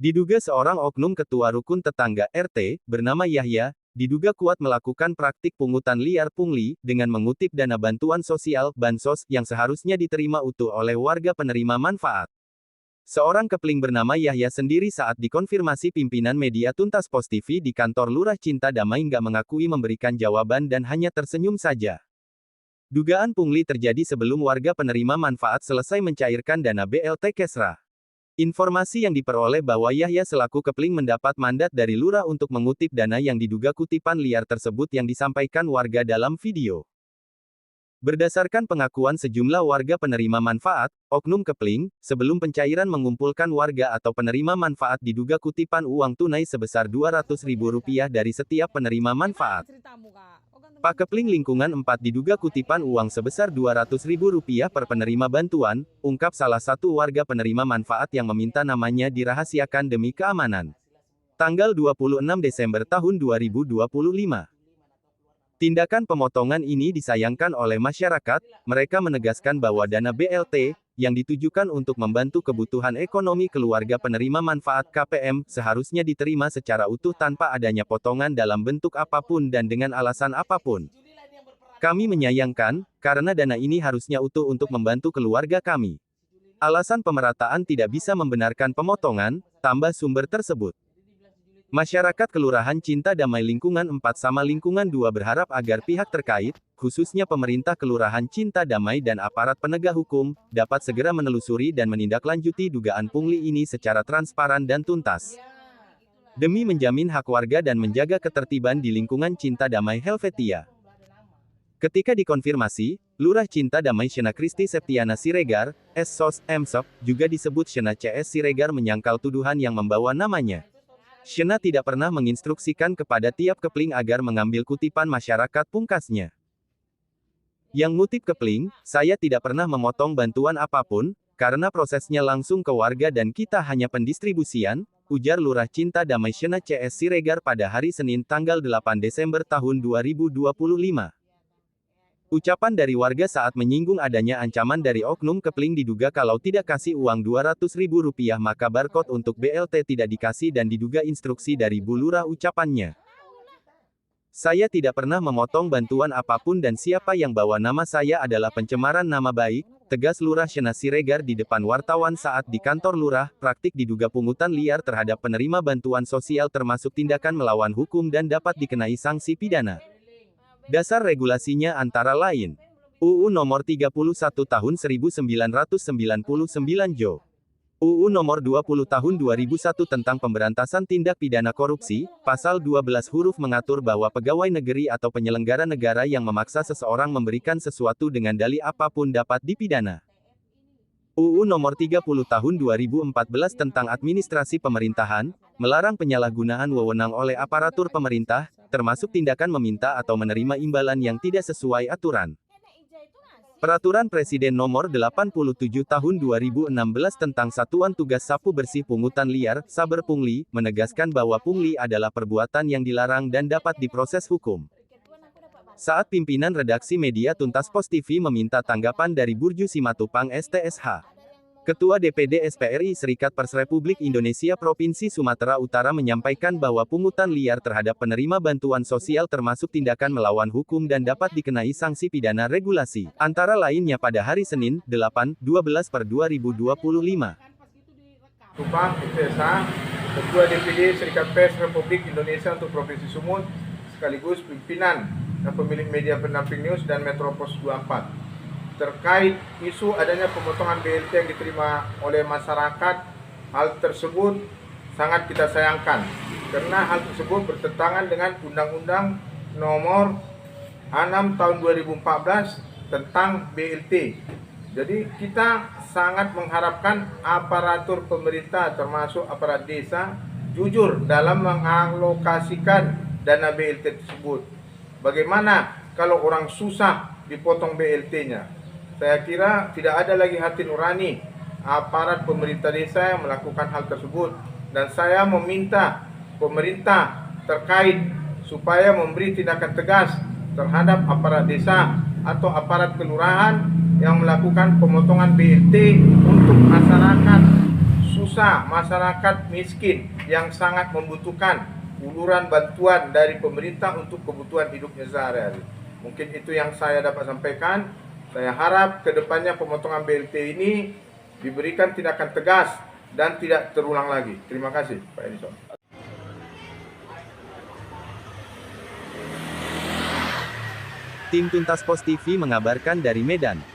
Diduga seorang oknum ketua rukun tetangga RT, bernama Yahya, diduga kuat melakukan praktik pungutan liar pungli, dengan mengutip dana bantuan sosial, bansos, yang seharusnya diterima utuh oleh warga penerima manfaat. Seorang kepling bernama Yahya sendiri saat dikonfirmasi pimpinan media Tuntas Pos TV di kantor Lurah Cinta Damai nggak mengakui memberikan jawaban dan hanya tersenyum saja. Dugaan pungli terjadi sebelum warga penerima manfaat selesai mencairkan dana BLT Kesra. Informasi yang diperoleh bahwa Yahya selaku kepling mendapat mandat dari lurah untuk mengutip dana yang diduga kutipan liar tersebut yang disampaikan warga dalam video. Berdasarkan pengakuan sejumlah warga penerima manfaat, oknum kepling, sebelum pencairan mengumpulkan warga atau penerima manfaat diduga kutipan uang tunai sebesar Rp200.000 dari setiap penerima manfaat. Pak Kepling Lingkungan 4 diduga kutipan uang sebesar Rp200.000 per penerima bantuan, ungkap salah satu warga penerima manfaat yang meminta namanya dirahasiakan demi keamanan. Tanggal 26 Desember tahun 2025. Tindakan pemotongan ini disayangkan oleh masyarakat. Mereka menegaskan bahwa dana BLT, yang ditujukan untuk membantu kebutuhan ekonomi keluarga penerima manfaat KPM, seharusnya diterima secara utuh tanpa adanya potongan dalam bentuk apapun dan dengan alasan apapun. Kami menyayangkan, karena dana ini harusnya utuh untuk membantu keluarga kami. Alasan pemerataan tidak bisa membenarkan pemotongan, tambah sumber tersebut. Masyarakat Kelurahan Cinta Damai Lingkungan 4 sama Lingkungan 2 berharap agar pihak terkait, khususnya pemerintah Kelurahan Cinta Damai dan aparat penegak hukum, dapat segera menelusuri dan menindaklanjuti dugaan pungli ini secara transparan dan tuntas. Demi menjamin hak warga dan menjaga ketertiban di lingkungan Cinta Damai Helvetia. Ketika dikonfirmasi, Lurah Cinta Damai Shena Kristi Septiana Siregar, S.Sos, M.Sop, juga disebut Shena CS Siregar menyangkal tuduhan yang membawa namanya. Shena tidak pernah menginstruksikan kepada tiap kepling agar mengambil kutipan masyarakat, pungkasnya. Yang ngutip kepling, saya tidak pernah memotong bantuan apapun, karena prosesnya langsung ke warga dan kita hanya pendistribusian, ujar Lurah Cinta Damai Shena CS Siregar pada hari Senin tanggal 8 Desember tahun 2025. Ucapan dari warga saat menyinggung adanya ancaman dari oknum kepling diduga kalau tidak kasih uang Rp200.000 maka barcode untuk BLT tidak dikasih dan diduga instruksi dari Bu Lurah ucapannya. Saya tidak pernah memotong bantuan apapun dan siapa yang bawa nama saya adalah pencemaran nama baik, tegas Lurah Shena Siregar di depan wartawan saat di kantor Lurah. Praktik diduga pungutan liar terhadap penerima bantuan sosial termasuk tindakan melawan hukum dan dapat dikenai sanksi pidana. Dasar regulasinya antara lain UU Nomor 31 Tahun 1999 Jo. UU Nomor 20 Tahun 2001 tentang Pemberantasan Tindak Pidana Korupsi, Pasal 12 huruf mengatur bahwa pegawai negeri atau penyelenggara negara yang memaksa seseorang memberikan sesuatu dengan dalih apapun dapat dipidana. UU Nomor 30 Tahun 2014 tentang Administrasi Pemerintahan, melarang penyalahgunaan wewenang oleh aparatur pemerintah, termasuk tindakan meminta atau menerima imbalan yang tidak sesuai aturan. Peraturan Presiden Nomor 87 Tahun 2016 tentang Satuan Tugas Sapu Bersih Pungutan Liar, Saber Pungli, menegaskan bahwa pungli adalah perbuatan yang dilarang dan dapat diproses hukum. Saat pimpinan redaksi media Tuntas Pos TV meminta tanggapan dari Burju Simatupang STSH. Ketua DPD SPRI Serikat Pers Republik Indonesia Provinsi Sumatera Utara menyampaikan bahwa pungutan liar terhadap penerima bantuan sosial termasuk tindakan melawan hukum dan dapat dikenai sanksi pidana regulasi, antara lainnya pada hari Senin, 8/12/2025. Tupang STSH, Ketua DPD Serikat Pers Republik Indonesia untuk Provinsi Sumut, sekaligus pimpinan dan pemilik media pendamping news dan Metropos 24. Terkait isu adanya pemotongan BLT yang diterima oleh masyarakat, hal tersebut sangat kita sayangkan karena hal tersebut bertentangan dengan Undang-Undang Nomor 6 Tahun 2014 tentang BLT. Jadi kita sangat mengharapkan aparatur pemerintah termasuk aparat desa jujur dalam mengalokasikan dana BLT tersebut. Bagaimana kalau orang susah dipotong BLT-nya? Saya kira tidak ada lagi hati nurani aparat pemerintah desa yang melakukan hal tersebut. Dan saya meminta pemerintah terkait supaya memberi tindakan tegas terhadap aparat desa atau aparat kelurahan yang melakukan pemotongan BLT untuk masyarakat susah, masyarakat miskin yang sangat membutuhkan uluran bantuan dari pemerintah untuk kebutuhan hidupnya sehari-hari. Mungkin itu yang saya dapat sampaikan. Saya harap kedepannya pemotongan BLT ini diberikan tindakan tegas dan tidak terulang lagi. Terima kasih, Pak Edison. Tim Tuntas Pos TV mengabarkan dari Medan.